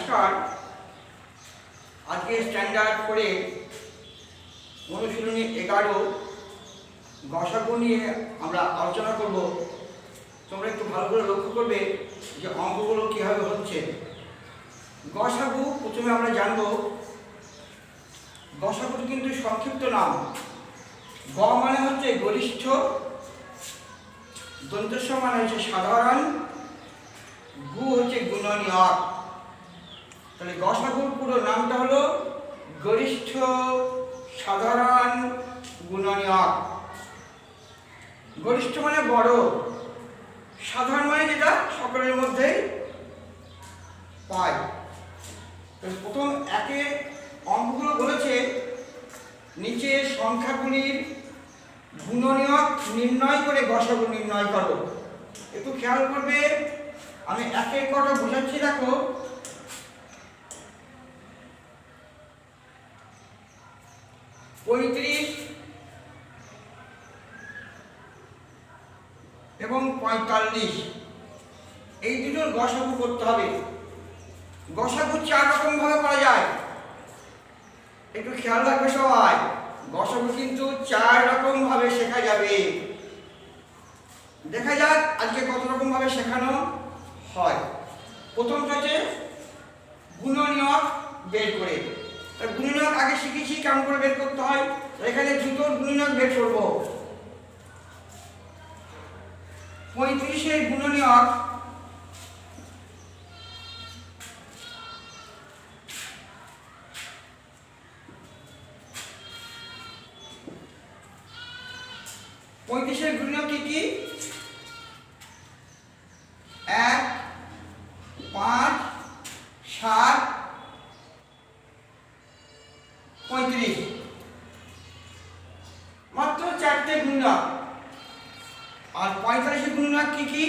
নমস্কার। আজকে স্ট্যান্ডার্ড করে অনুশীলনী 11 গসাগু নিয়ে আমরা আলোচনা করব। তোমরা একটু ভালো করে লক্ষ্য করবে যে অঙ্কগুলো কীভাবে হচ্ছে। গসাগু প্রথমে আমরা জানব, গসাগুর কিন্তু সংক্ষিপ্ত নাম। গ মানে হচ্ছে গরিষ্ঠ, দন্তস্ব মানে হচ্ছে সাধারণ, গু হচ্ছে গুণনীয়ক। তাহলে গসাগুর পুরো নামটা হলো গরিষ্ঠ সাধারণ গুণনীয়ক। গরিষ্ঠ মানে বড়, সাধারণ মানে যেটা সকলের মধ্যেই পায়। প্রথম একে অঙ্কগুলো বলেছে নিচে সংখ্যাগুলির গুণনীয়ক নির্ণয় করে গসাগু নির্ণয় করো। একটু খেয়াল করবে, আমি একের কটা বোঝাচ্ছি। দেখো, পঁয়ত্রিশ এবং 45 এই দুটোর গসাগু করতে হবে। গসাগু 4 রকম ভাবে করা যায়, একটু খেয়াল রাখবে সবাই। গসাগু কিন্তু 4 রকম ভাবে শেখা যাবে। দেখা যাক আজকে কত রকম ভাবে শেখানো হয়। প্রথমটা হচ্ছে গুণনীয়ক বের করে। গুণনীয়ক আগে শিখেছি কেমন করে বের করতে হয়। এখানে দুটোর গুণনীয়ক বের করব। 35-এর গুণনীয়ক কি কি? 1, 5, 7, 35, মাত্র 4টে গুণনীয়ক। আর 45-এর গুণনীয়ক কি কি?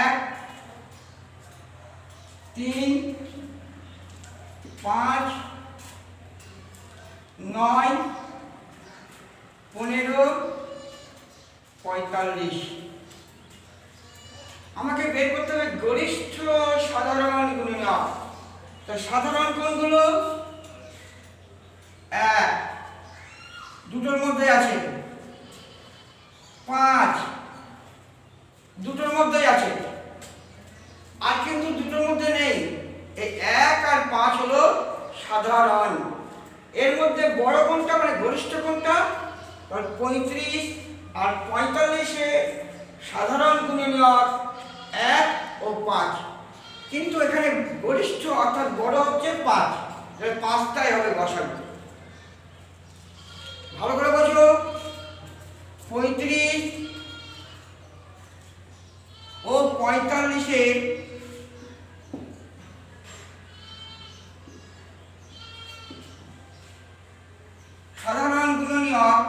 1, 3, 5, 9, 15, 45। আমাকে বের করতে হবে গরিষ্ঠ সাধারণ গুণনীয়ক। তো সাধারণ কোনগুলো? 1 দুটোর মধ্যে আছে, 5 দুটোর মধ্যেই আছে, আর কিন্তু দুটোর মধ্যে নেই। এই 1 আর 5 হলো সাধারণ। এর মধ্যে বড় কোনটা মানে গরিষ্ঠ কোনটা? 35 আর 45-এ সাধারণ গুণনীয়ক 1 ও 5, কিন্তু এখানে গরিষ্ঠ অর্থাৎ বড় হচ্ছে 5। 5টাই হবে গসাগু। ভালো করে বোঝো। 35 ও 45-এর সাধারণ গুণনীয়ক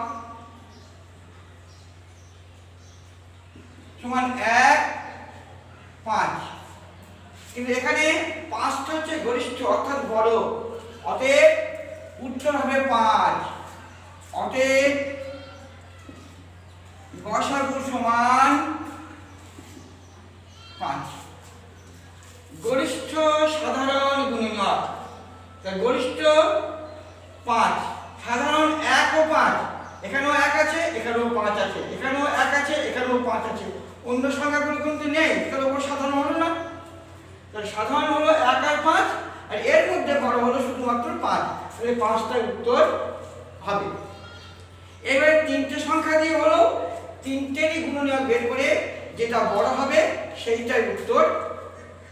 সমান 1, 5, কিন্তু এখানে 5টা হচ্ছে গরিষ্ঠ অর্থাৎ বড়, অতএব উত্তর হবে 5। অতএব গসাগু সমান 5। গরিষ্ঠ সাধারণ গুণনীয়ক, তাই গরিষ্ঠ 5, সাধারণ 1 ও 5। এখানেও 1 আছে, এখানেও 5 আছে, এখানেও 1 আছে, এখানেও 5 আছে। অন্য সংখ্যাগুলো কিন্তু নেই, তাহলে ওর সাধারণ হলো না। তাহলে সাধারণ হলো 1 আর 5, আর এর মধ্যে বড় হলো শুধুমাত্র 5। তাহলে 5টাই উত্তর হবে। এবারে 3টে সংখ্যা দিয়ে হলো 3টেরই গুণনীয়ক বের করে যেটা বড় হবে সেইটাই উত্তর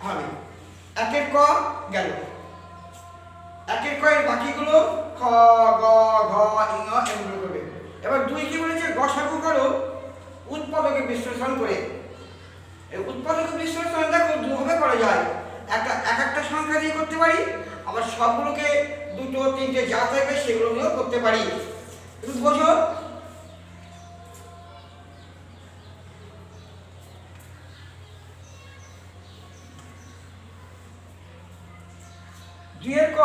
হবে। 1-এর ক গেল, 1-এর ক এর বাকিগুলো খ, গ, ঘ, ইঙ এগুলো করবে। এবার 2 কি বলেছে? গসাগু করো উৎপাদকে বিশ্লেষণ করে। এই উৎপাদকে বিশ্লেষণ দেখো দুভাবে করা যায়। একটা সংখ্যা দিয়ে করতে পারি, আবার সবগুলোকে 2, 3টে যা থাকবে সেগুলো দিয়েও করতে পারি। একটু বোঝো। দুইয়ের ক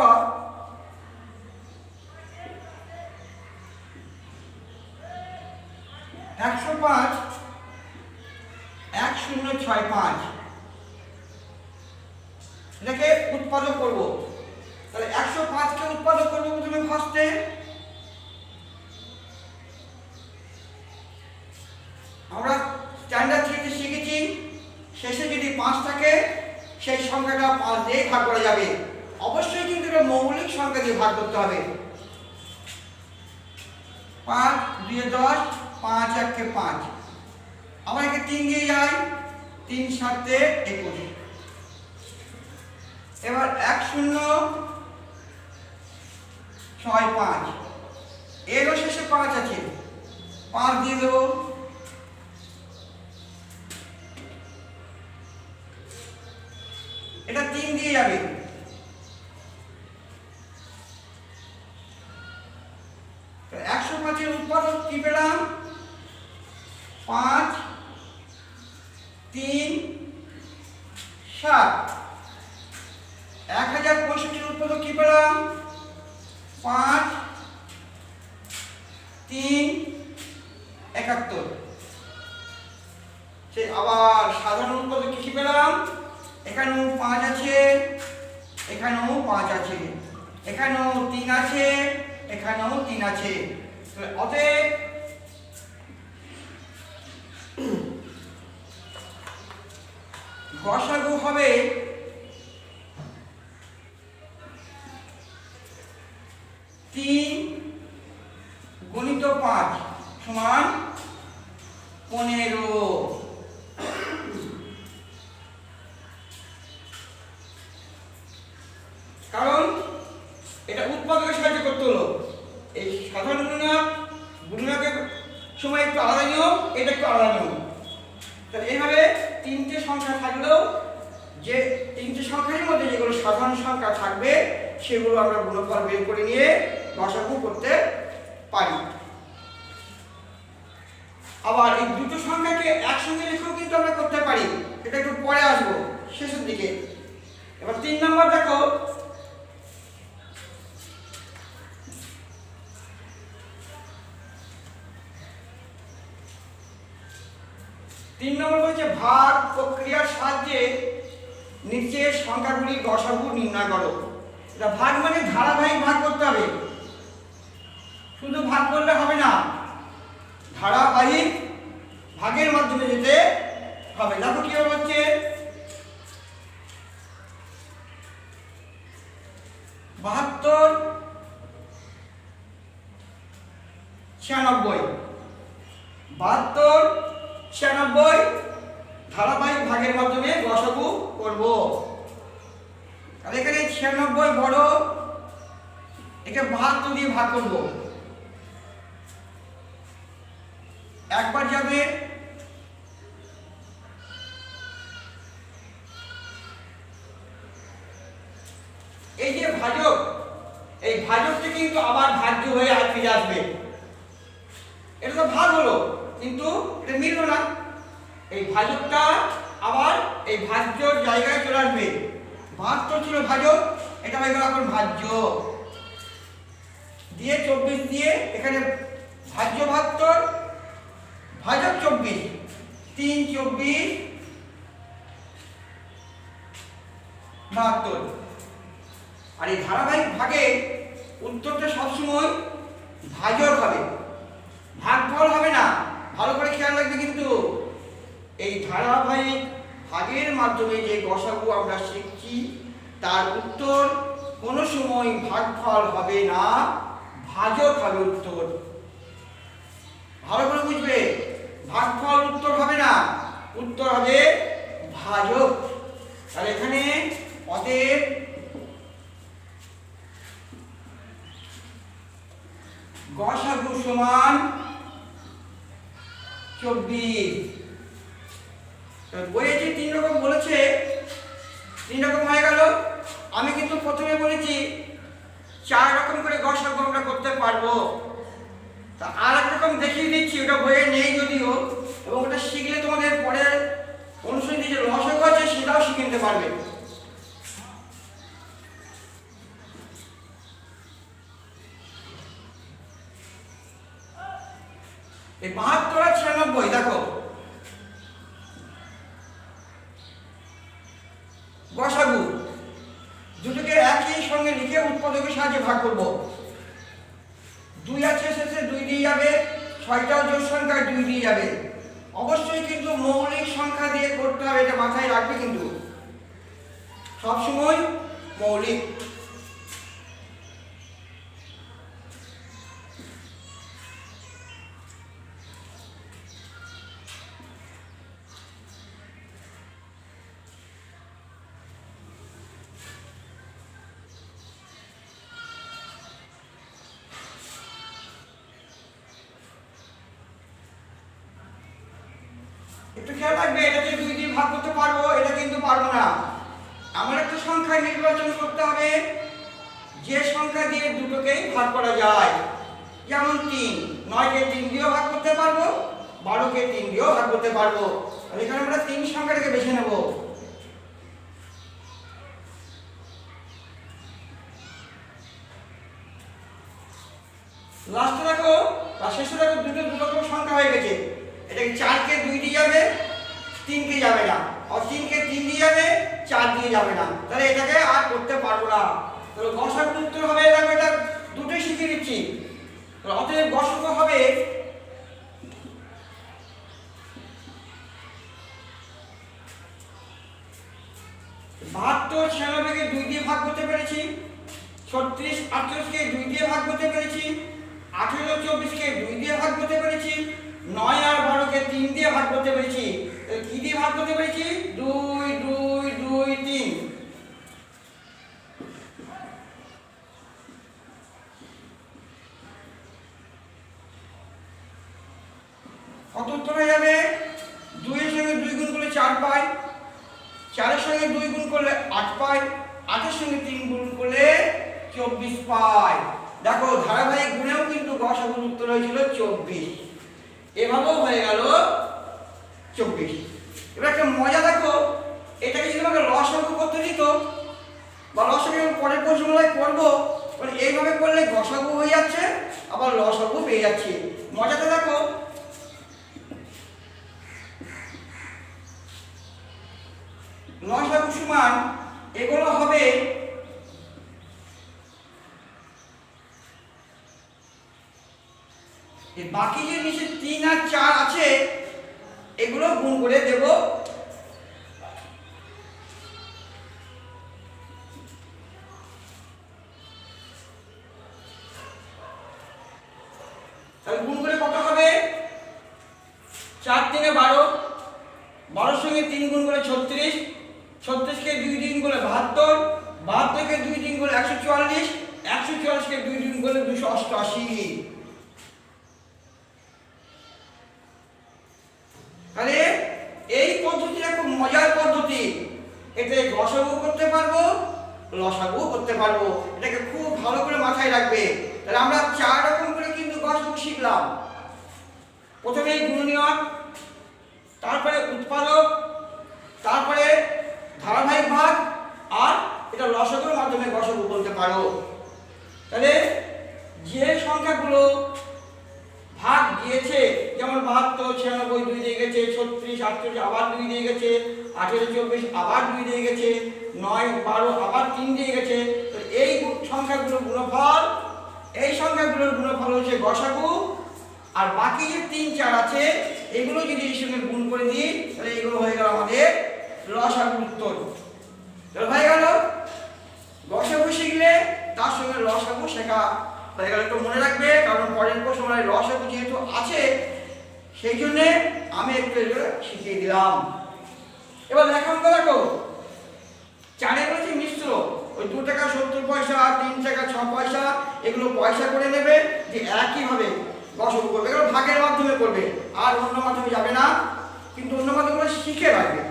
105 1065 এটাকে উৎপাদক করব। তাহলে 105 কে উৎপাদক করব প্রথমে ফার্স্টে। আমরা স্ট্যান্ডার্ড থেকে শিখেছি শেষে যদি 5 থাকে সেই সংখ্যাটা 5 দিয়ে ভাগ করা যাবে। অবশ্যই কিন্তু এটা মৌলিক সংখ্যা দিয়ে ভাগ করতে হবে। 5 2 10 5 1 5 আবার একে 3 দিয়ে যায় 3 7 21। এবার 1065 এরও শেষে 5 আছে 5 দিয়ে দেবো। এটা 3 দিয়ে যাবে। তো 105 এর উৎপাদক কি পেলাম 5 3 7। 1065 এর উৎপাদক কি পেলাম 5 3 71। সেই আবার সাধারণ উৎপাদক কি পেলাম এখানেও 5 আছে এখানেও 5 আছে এখানেও 3 আছে এখানেও 3 আছে। অতএব গসাগু হবে 3 গুণিত 5 সমান 15। কারণ এটা উৎপাদকে সাহায্য করতে হলো। এই সাধারণ গুণনের সময় একটু আলাদা নিয়ম, এটা একটু আলাদা নিয়ম। তাহলে এইভাবে তিনটে সংখ্যা থাকলেও যে তিনটে সংখ্যার মধ্যে যেগুলো সাধারণ সংখ্যা থাকবে সেগুলো আমরা গুণফল বের করে নিয়ে গসাগু করতে পারি। আবার এই দুটো সংখ্যাকে একসঙ্গে লিখেও কিন্তু আমরা করতে পারি, এটা একটু পরে আসবো শেষের দিকে। এবার 3 নম্বর দেখো, বলছে ভাগ প্রক্রিয়ার সাহায্যে নিচের সংখ্যাগুলির গসাগু নির্ণয় করো। এটা ভাগ মানে ধারাবাহিক ভাগ করতে হবে, শুধু ভাগ করলে হবে না, ধারাবাহিক ভাগের মাধ্যমে যেতে হবে। দেখো কি হচ্ছে 72 96 72 96 ধারাবাহিক ভাগের মাধ্যমে গসাগু করব। আর এখানে 96 বড়, একে 72 দিয়ে ভাগ করব। একবার যাবে এই যে ভাজক, এই ভাজকটি কিন্তু আবার ভাজ্য হয়ে আর ফিরে আসবে। এটা তো ভাগ হলো কিন্তু এটা মিলল না, এই ভাজকটা আবার এই ভাজ্যর জায়গায় চলে আসবে। 72 ছিল ভাজক, এটা হয়ে গেল এখন ভাজ্য দিয়ে 24 দিয়ে এখানে ভাজ্য 72 ভাজক 24 3 24 72। আর এই ধারাবাহিক ভাগে উত্তরটা সবসময় ভাজক হবে, ভাগফল হবে না। ভালো করে খেয়াল রাখবে কিন্তু এই ধারাবাহিক ভাগের মাধ্যমে যে গসাগু আমরা শিখছি তার উত্তর কোনো সময় ভাগফল হবে না, ভাজক হবে উত্তর। ভালো করে বুঝবে, ভাগফল উত্তর হবে না, উত্তর হবে ভাজক। তাহলে এখানে অতএব গসাগু সমান 24। বলেছি 3 রকম বলেছে, 3 রকম হয়ে গেল। আমি কিন্তু প্রথমে বলেছি 4 রকম করে গসাগু আমরা করতে পারবো। তা আর এক রকম দেখিয়ে দিচ্ছি, ওটা বইয়ে নেই যদিও, এবং ওটা শিখলে তোমাদের পরে অনুশীলনী যে লসাগু আছে সেটাও শিখে নিতে পারবে। এই 72 আর 96 95। দেখো গসাগু দুটোকে একই সঙ্গে লিখে উৎপাদকের সাহায্যে ভাগ করব। 2 আছে শেষে 2 দিয়ে যাবে, 6টাও জোড় সংখ্যা 2 দিয়ে যাবে। অবশ্যই কিন্তু মৌলিক সংখ্যা দিয়ে করতে হবে, এটা মাথায় রাখবে কিন্তু সবসময় মৌলিক। একটু খেয়াল রাখবে, এটাকে 2 দিয়ে ভাগ করতে পারবো, এটা কিন্তু পারবো না। আমার একটা সংখ্যা নির্বাচন করতে হবে যে সংখ্যা দিয়ে দুটোকেই ভাগ করা যায়। যেমন 3, 9কে 3 দিয়েও ভাগ করতে পারবো, 12কে 3 দিয়েও ভাগ করতে পারবো। আর এখানে আমরা 3 সংখ্যাটাকে বেছে নেব। লাস্টে দেখো বা শেষে দেখো দুটো রকম সংখ্যা হয়ে গেছে। এটাকে 4কে 2 দিয়ে যাবে, 3কে যাবে না, আর 3কে 3 দিয়ে যাবে, 4 দিয়ে যাবে না। তাহলে এটাকে আর করতে পারবো না। তাহলে গসাগু উত্তর হবে, দেখো এটা দুটোই শিখিয়ে দিচ্ছি। তাহলে অতএব গসাগু হবে 72, 96কে 2 দিয়ে ভাগ করতে পেরেছি, 36, 38কে 2 দিয়ে ভাগ করতে পেরেছি, 18, 24কে 2 দিয়ে ভাগ করতে পেরেছি, 9 আর 12কে 3 দিয়ে ভাগ করতে পেরেছি। কি দিয়ে ভাগ করতে পেরেছি? 2 2 2 3। কত উত্তর হয়ে যাবে? 2 এর সঙ্গে 2 গুণ করলে 4 পাই, 4 এর সঙ্গে 2 গুণ করলে 8 পাই, 8 এর সঙ্গে 3 গুণ করলে 24 পাই। দেখো ধারাবাহিক গুণেও কিন্তু গসাগুর উত্তর হয়েছিল 24। এভাবেও হয়ে গেল 24। এবার একটা মজা দেখো, এটাকে যদি আমাকে লসাগু করতে দিত বা লসাগু পরের প্রশ্নগুলোয় করবো, মানে এইভাবে করলে গসাগু হয়ে যাচ্ছে আবার লসাগু পেয়ে যাচ্ছে। মজাটা দেখো, লসাগু সমান এগুলো হবে এই বাকি যে নিচে 3 আর 4 আছে এগুলো গুণ করে দেব। তাহলে গুণ করে কত হবে? 4 3 12, 12 সঙ্গে 3 গুণ করে 36, 36কে 2 দিন করে 72, 72কে 2 দিন করে 144, 144কে 2 দিন করে 288। তাহলে এই পদ্ধতিটা খুব মজার পদ্ধতি। এতে গসাগু করতে পারবো, লসাগু করতে পারবো। এটাকে খুব ভালো করে মাথায় রাখবে। তাহলে আমরা 4 রকম করে কিন্তু গসাগু শিখলাম। প্রথমে গুণনীয়ক, তারপরে উৎপাদক, তারপরে ধারাবাহিক ভাগ, আর এটা লসাগুর মাধ্যমে গসাগু বলতে পারো। তাহলে যে সংখ্যাগুলো ভাগ দিয়েছে, যেমন 72, 96 2 দিয়ে গেছে, 36, 38 আবার 2 দিয়ে গেছে, 18, 24 আবার 2 দিয়ে গেছে, 9, 12 আবার 3 দিয়ে গেছে। তো এই সংখ্যাগুলোর গুণফল, এই সংখ্যাগুলোর গুণফল হচ্ছে গসাগু। আর বাকি যে 3 4 আছে এগুলো যদি এর সঙ্গে গুণ করে দিই তাহলে এগুলো হয়ে গেল আমাদের লসাগুর উত্তর। তাহলে হয়ে গেল গসাগু শিখলে তার সঙ্গে লসাগু শেখা হয়ে গেল। একটু মনে রাখবে, কারণ পরের প্রশ্নে লসাগু যেহেতু আছে সেই জন্য আমি একটু শিখিয়ে দিলাম। এবার লেখাঙ্ক দেখো, 4 বলেছে মিশ্র, ওই 2 টাকা 70 পয়সা, 3 টাকা 6 পয়সা এগুলো পয়সা করে নেবে, যে একইভাবে গসাগু করবে। এগুলো ভাগের মাধ্যমে করবে, আর অন্য মাধ্যমে যাবে না, কিন্তু অন্য মাধ্যমে শিখে রাখবে।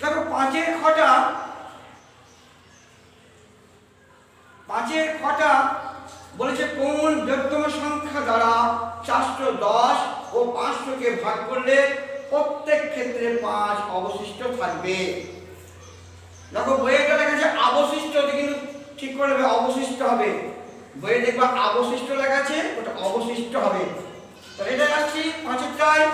দেখো 5-এর খটা, 5-এর খটা বলেছে কোন বৃহত্তম সংখ্যা দ্বারা 410 ও 500কে ভাগ করলে প্রত্যেক ক্ষেত্রে 5 অবশিষ্ট থাকবে। দেখো বইয়েটা লেখা আছে অবশিষ্ট, কিন্তু ঠিক করে নেবে অবশিষ্ট হবে। বইয়ে দেখবা অবশিষ্ট লেখা আছে, ওটা অবশিষ্ট হবে। তাহলে এটা আসছি 5-টায়।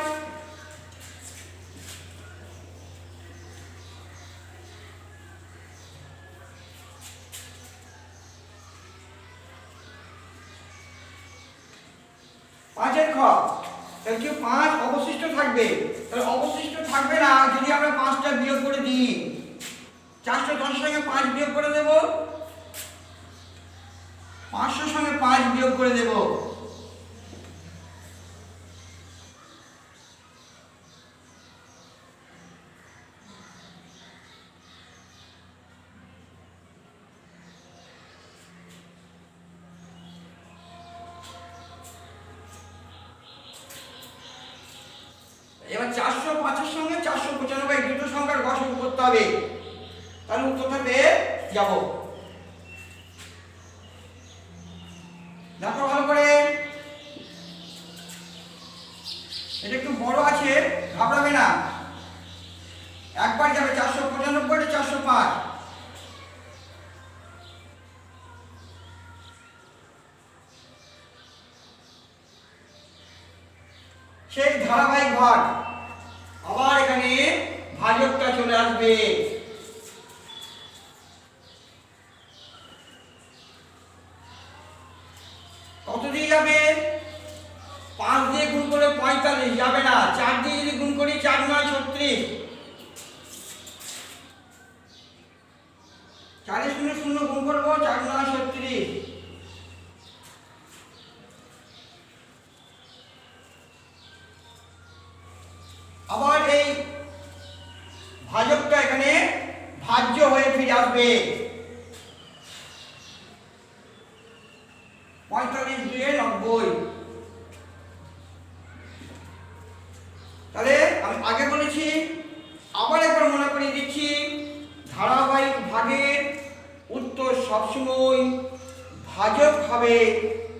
পাঁচের খ, তাহলে কি 5 অবশিষ্ট থাকবে? তাহলে অবশিষ্ট থাকবে না যদি আমরা 5টা বিয়োগ করে দিই। 410 সঙ্গে 5 বিয়োগ করে দেব, 500 সঙ্গে 5 বিয়োগ করে দেব। এবার 405 এর সঙ্গে 495 এই দুটো সংখ্যার গসাগু করতে হবে, তাহলে উত্তরটা পেয়ে যাব। দেখো ভালো করে, এটা একটু বড় আছে, ঘাবড়াবে না, একবার যাবে 495 405। সেই ধারাবাহিক ভাগ, আবার এখানে ভাজকটা চলে আসবে। কত দিয়ে যাবে? 5 দিয়ে গুণ করলে 45 যাবে না, 4 দিয়ে যদি গুণ করি 4 9 36, 4 এর 0 0 গুণ করব, 4 9 36। আবার এই ভাজকটা এখানে ভাজ্য হয়ে ফিরে আসবে। 45 দিয়ে 90। তাহলে আমি আগে বলেছি, আবার একবার মনে করিয়ে দিচ্ছি, ধারাবাহিক ভাগের উত্তর সবসময় ভাজক হবে,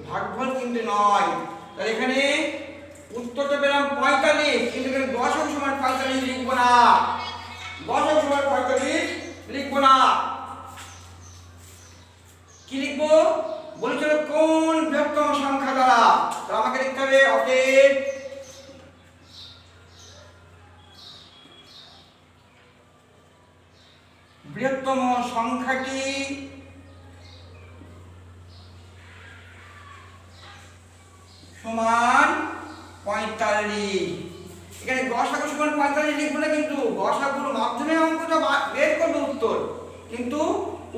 ভাগফল কিন্তু নয়। তাহলে এখানে উত্তরটা পেলাম 45, কিন্তু এখানে গসাগু সমান 45 লিখবো না, গসাগু সমান 45 লিখবো না। কি লিখবো? বলেছিল কোন বৃহত্তম সংখ্যা দ্বারা, তো আমাকে লিখতে হবে অতএব বৃহত্তম সংখ্যাটি সমান 45। এখানে গসাগু সমান 45 লিখবো না, কিন্তু গসাগুর মাধ্যমে অঙ্কটা বের করবো উত্তর, কিন্তু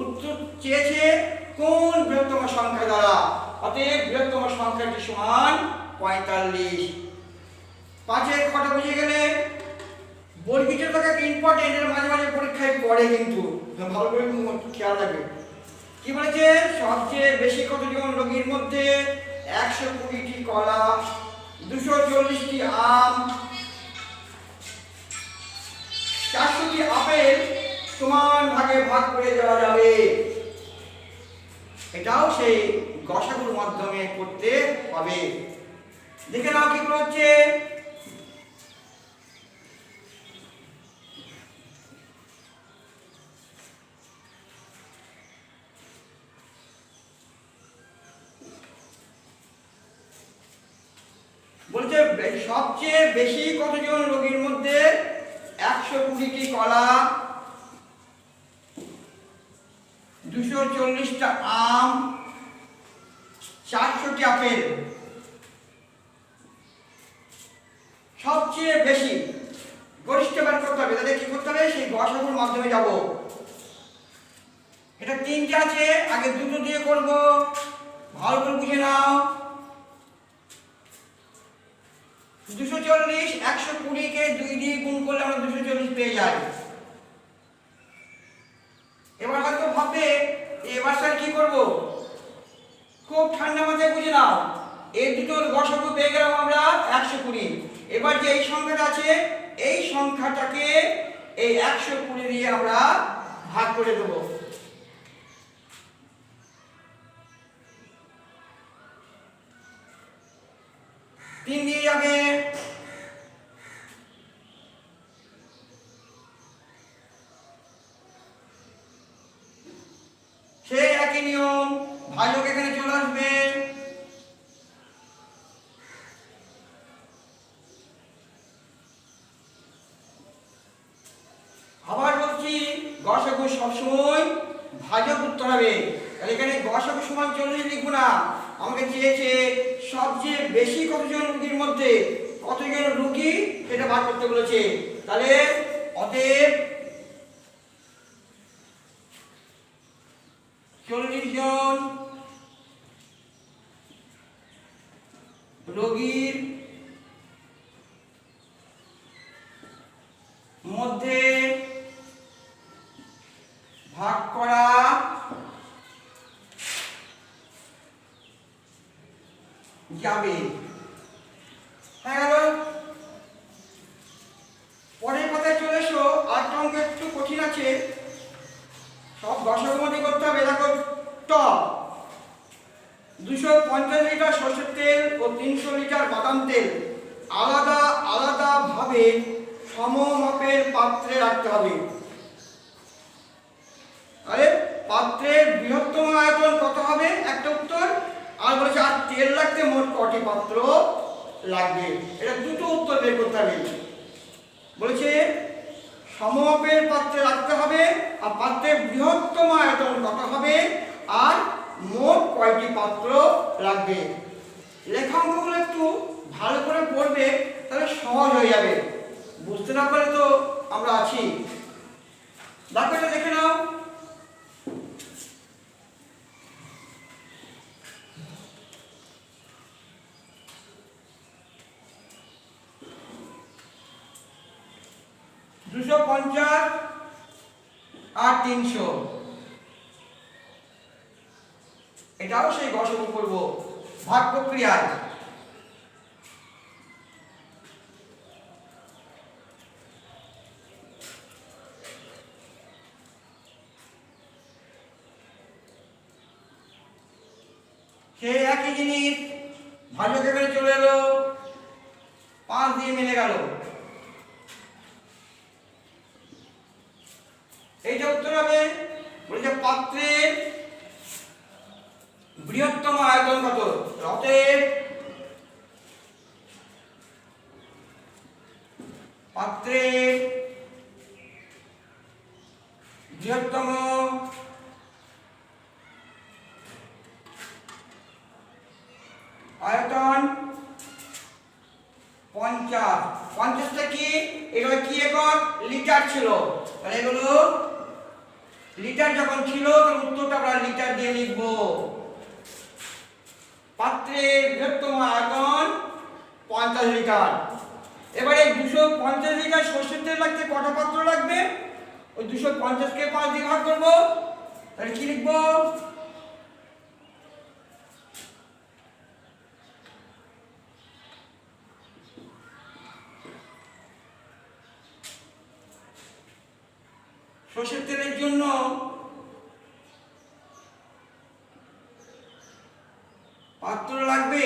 উত্তর চেয়েছে কোন বৃহত্তম সংখ্যা দ্বারা, অতএব বৃহত্তম সংখ্যাটি সমান 45। 5-এর খটা বুঝে গেলে। বর্গীয় টাকা ইম্পর্টেন্ট, এর মাঝে মাঝে পরীক্ষায় পড়ে, কিন্তু ভালো করে খেয়াল রাখবে। কি বলেছে? সবচেয়ে বেশি কতজন রোগীর মধ্যে 120টি কলা, 240টি আম, 400টি আপেল সমান ভাগে ভাগ করে দেওয়া যাবে। এটাও সেই গসাগুর মাধ্যমে করতে হবে। দেখে নাও কি হচ্ছে। বলছে সবচেয়ে বেশি কতজন রোগীর মধ্যে 120টি কলা, 240টা আম, 400টি আপেল, সবচেয়ে বেশি গরিষ্ঠ বার করতে হবে। তাহলে কি করতে হবে? সেই গসাগুর মাধ্যমে যাব। এটা 3টে আছে, আগে 2টো দিয়ে করব, ভালো করে বুঝে নাও। 240, 120 কে 2 দিয়ে গুণ করলে আমরা 240 পেয়ে যাই। এবার হয়তো ভাববে এবার স্যার কি করব? খুব ঠান্ডা মাথায় বুঝে নাও, এই দুটোর গসাগু পেয়ে গেলাম আমরা 120। এবার যে এই সংখ্যাটা আছে, এই সংখ্যাটাকে এই 120 দিয়ে আমরা ভাগ করে দেব। 3 দিয়ে যাবে, সেই একই নিয়ম, ভাজক এখানে চলে আসবে। যাবে। তাহলে এখানে গসাগু সমান 40 লিখবো না, আমাকে চেয়েছে সবচেয়ে বেশি কতজন রোগীর মধ্যে কতজন রোগী সেটা বার করতে বলেছে। তাহলে অতএব 40 জন রোগীর মধ্যে ভাগ করা যাবে। হয়ে গেল। পরের পাতায় চলে এসো, আর অঙ্ক একটু কঠিন আছে, সব দশকের মধ্যে করতে হবে। দেখো ট 250 লিটার সরষের তেল ও 300 লিটার বাদাম তেল আলাদা আলাদা ভাবে সমমাপের পাত্রে রাখতে হবে। আরে পাত্রের বৃহত্তম আয়তন কত হবে একটা উত্তর, আর বলেছে আর তেল রাখতে মোট কটি পাত্র লাগবে। এটা দুটো উত্তর বের করতে হবে। বলেছে সমমাপের পাত্রে রাখতে হবে, আর পাত্রের বৃহত্তম আয়তন কত হবে, আর মোট কয়টি পাত্র লাগবে। লেখা অঙ্কগুলো একটু ভালো করে পড়বে, তাহলে সহজ হয়ে যাবে। বুঝতে না পারলে তো আমরা আছি। দেখো এটা দেখে নাও। দুশো 50 আর 300, এটাও সেই গসাগু করব ভাগ প্রক্রিয়ায়। সেই একই জিনিস ভাজক এখানে চলে এলো, 5 দিয়ে মিলে গেল। এইটা উত্তর হবে। বলেছে পাত্রের বৃহত্তম আয়তন কত, অতএব পাত্রের বৃহত্তম আয়তন 50। 50টা কি, এগুলো কি একক, লিটার ছিল। তাহলে এগুলো লিটার যখন ছিল তখন উত্তরটা আমরা লিটার দিয়ে লিখব। পাত্রের বৃহত্তম আয়তন 50 লিটার। এবারে 250 লিটার সরষের তেল লাগতে কটা পাত্র লাগবে, ওই 250 কে 5 দিয়ে ভাগ করব। তাহলে কি লিখব, সরষের তেলের জন্য পাত্র লাগবে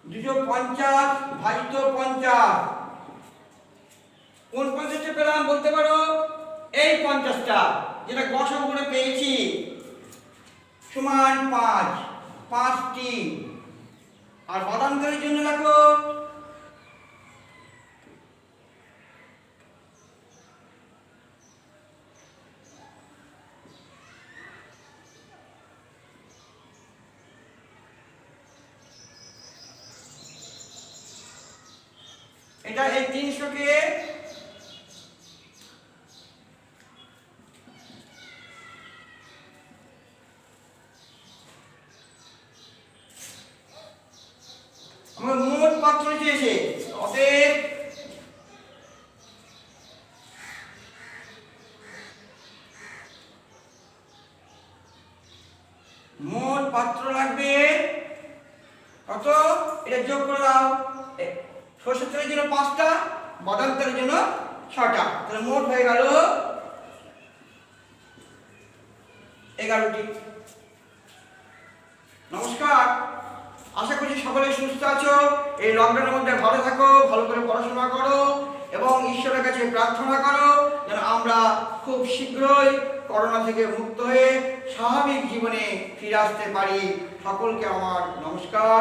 250 ভাজিত 50। কোন 50টা পেলাম বলতে পারো, এই 50টা যেটা গসাগু করে পেয়েছি, সমান 5, 5টি। আর বাদাম তেলের জন্য লাগলো এটা এই 300 কে আমার মোট পাত্র দিয়েছে, অতএব মোট পাত্র লাগবে কত, এটা যোগ করে দাও। সরষের তেলের জন্য 5টা, বাদাম তেলের জন্য 6টা, তাহলে মোট হয়ে গেল 11টি। নমস্কার, আশা করছি সকলে সুস্থ আছো। এই লকডাউনের মধ্যে ভালো থাকো, ভালো করে পড়াশোনা করো এবং ঈশ্বরের কাছে প্রার্থনা করো যেন আমরা খুব শীঘ্রই করোনা থেকে মুক্ত হয়ে স্বাভাবিক জীবনে ফিরে আসতে পারি। সকলকে আমার নমস্কার।